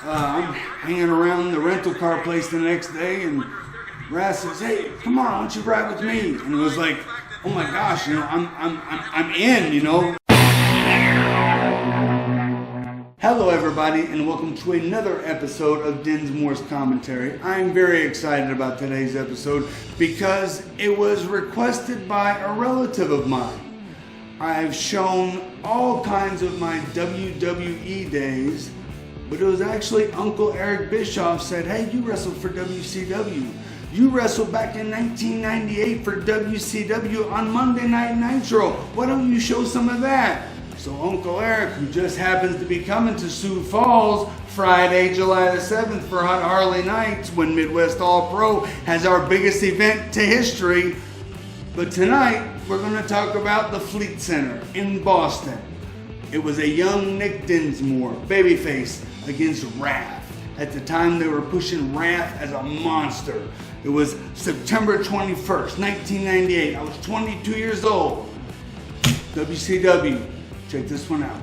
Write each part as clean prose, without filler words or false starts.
I'm hanging around the rental car place the next day, and Raz says, "Hey, come on, why don't you ride with me?" And it was like, oh my gosh, I'm in. Hello everybody, and welcome to another episode of Dinsmore's Commentary. I'm very excited about today's episode because it was requested by a relative of mine. I've shown all kinds of my WWE days, but it was actually Uncle Eric Bischoff said, "Hey, you wrestled for WCW. You wrestled back in 1998 for WCW on Monday Night Nitro. Why don't you show some of that?" So Uncle Eric, who just happens to be coming to Sioux Falls Friday, July the 7th for Hot Harley Nights when Midwest All-Pro has our biggest event to history. But tonight, we're going to talk about the Fleet Center in Boston. It was a young Nick Dinsmore, babyface, against Wrath. At the time, they were pushing Wrath as a monster. It was September 21st, 1998. I was 22 years old. WCW. Check this one out.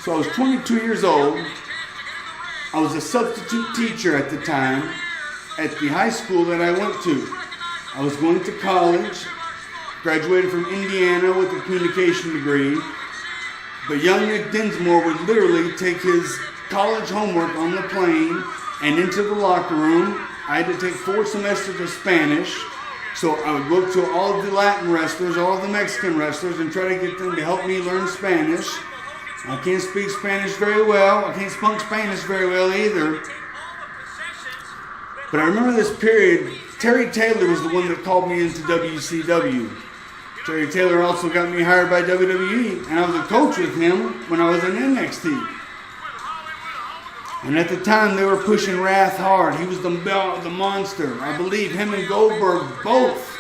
So I was 22 years old. I was a substitute teacher at the time at the high school that I went to. I was going to college, graduated from Indiana with a communication degree. But young Nick Dinsmore would literally take his college homework on the plane and into the locker room. I had to take 4 semesters of Spanish. So I would go to all of the Latin wrestlers, all of the Mexican wrestlers, and try to get them to help me learn Spanish. I can't speak Spanish very well. I can't speak Spanish very well either. But I remember this period. Terry Taylor was the one that called me into WCW. Terry Taylor also got me hired by WWE, and I was a coach with him when I was in NXT. And at the time, they were pushing Wrath hard. He was the monster. I believe him and Goldberg both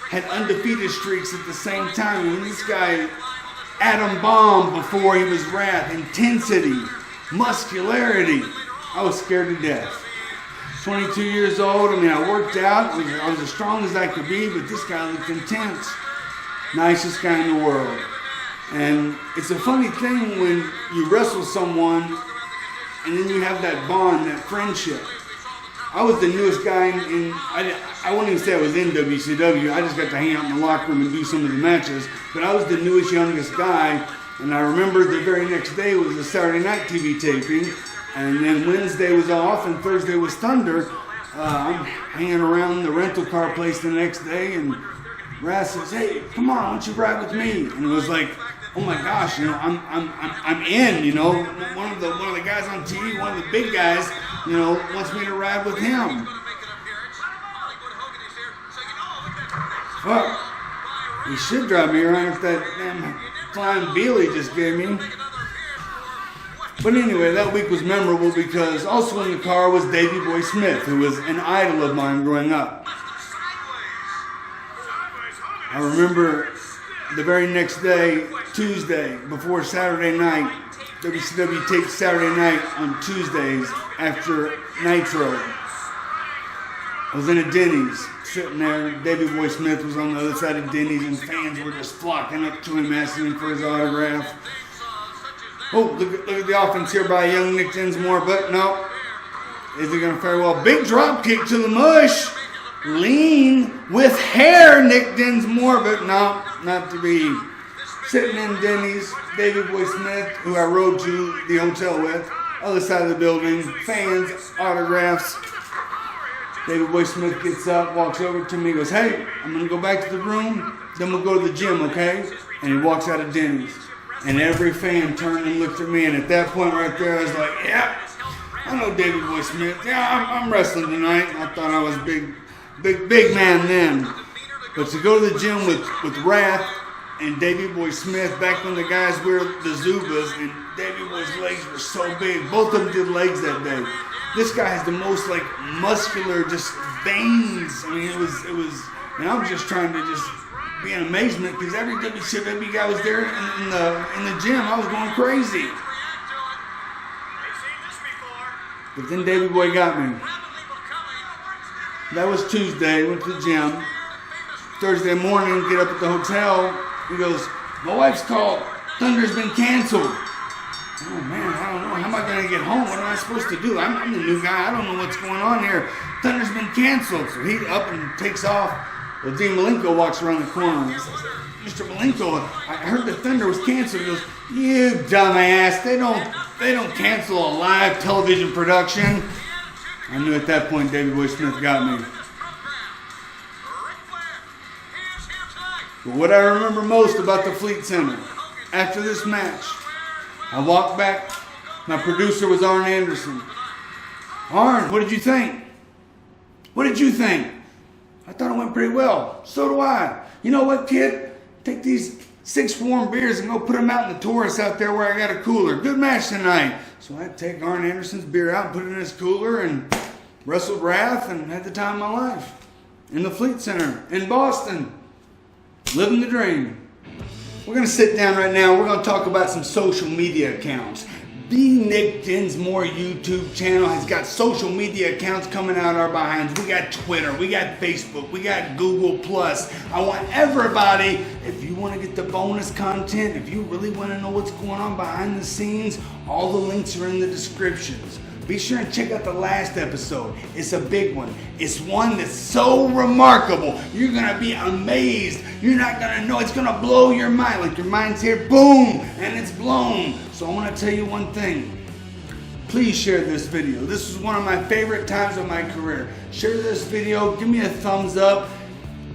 had undefeated streaks at the same time. And this guy, Adam Bomb, before he was Wrath, intensity, muscularity. I was scared to death. 22 years old. I worked out. I was as strong as I could be, but this guy looked intense. Nicest guy in the world. And it's a funny thing when you wrestle someone and then you have that bond, that friendship. I was the newest guy I wouldn't even say I was in WCW. I just got to hang out in the locker room and do some of the matches. But I was the newest, youngest guy. And I remember the very next day was a Saturday night TV taping. And then Wednesday was off and Thursday was Thunder. I'm hanging around the rental car place the next day, and Raz says, "Hey, come on, why don't you ride with me?" And it was like, oh my gosh, I'm in. One of the guys on TV, one of the big guys, wants me to ride with him. Fuck, he should drive me around with that damn flying Bealie just gave me. But anyway, that week was memorable because also in the car was Davey Boy Smith, who was an idol of mine growing up. I remember the very next day, Tuesday, before Saturday night, WCW taped Saturday night on Tuesdays after Nitro. I was in a Denny's, sitting there. Davey Boy Smith was on the other side of Denny's, and fans were just flocking up to him, asking him for his autograph. Oh, look at the offense here by young Nick Dinsmore, but no. Is it going to fare well? Big drop kick to the mush. Lean with hair, Nick Dinsmore, but no, not to be. Sitting in Denny's, Davey Boy Smith, who I rode to the hotel with, other side of the building, fans, autographs. Davey Boy Smith gets up, walks over to me, goes, "Hey, I'm going to go back to the room, then we'll go to the gym, okay?" And he walks out of Denny's. And every fan turned and looked at me, and at that point right there, I was like, "Yeah, I know Davey Boy Smith. Yeah, I'm wrestling tonight." I thought I was big man then. But to go to the gym with Wrath and Davey Boy Smith, back when the guys wear the Zubas, and Davey Boy's legs were so big. Both of them did legs that day. This guy has the most muscular, just veins. It was, and I'm just trying to just be in amazement because every WCW guy was there in the gym. I was going crazy. But then Davey Boy got me. That was Tuesday. Went to the gym. Thursday morning, get up at the hotel. He goes, "My wife's called. Thunder's been canceled." Oh man, I don't know. How am I going to get home? What am I supposed to do? I'm the new guy. I don't know what's going on here. Thunder's been canceled. So he up and takes off. Well, Dean Malenko walks around the corner. He says, Mr. Malenko, I heard the Thunder was canceled. He goes, you dumbass. They don't cancel a live television production. I knew at that point Davey Boy Smith got me. But what I remember most about the Fleet Center, after this match, I walked back. My producer was Arn Anderson. Arn, what did you think? What did you think? I thought it went pretty well. So do I. You know what, kid? Take these 6 warm beers and go put them out in the Taurus out there where I got a cooler. Good match tonight. So I'd take Arn Anderson's beer out and put it in his cooler and wrestled Wrath and had the time of my life. In the Fleet Center in Boston. Living the dream. We're going to sit down right now. We're going to talk about some social media accounts. The Nick Dinsmore YouTube channel has got social media accounts coming out our behinds. We got Twitter, we got Facebook, we got Google+. I want everybody, if you want to get the bonus content, if you really want to know what's going on behind the scenes, all the links are in the descriptions. Be sure and check out the last episode. It's a big one. It's one that's so remarkable. You're going to be amazed. You're not going to know. It's going to blow your mind. Like your mind's here, boom, and it's blown. So I want to tell you one thing. Please share this video. This is one of my favorite times of my career. Share this video. Give me a thumbs up.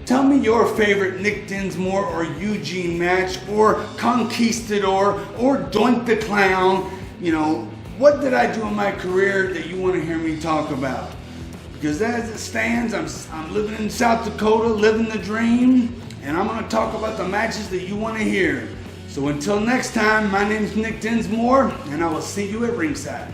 Tell me your favorite Nick Dinsmore or Eugene match or Conquistador or Doink the Clown. You know, what did I do in my career that you want to hear me talk about? Because as it stands, I'm living in South Dakota, living the dream, and I'm going to talk about the matches that you want to hear. So until next time, my name is Nick Dinsmore, and I will see you at ringside.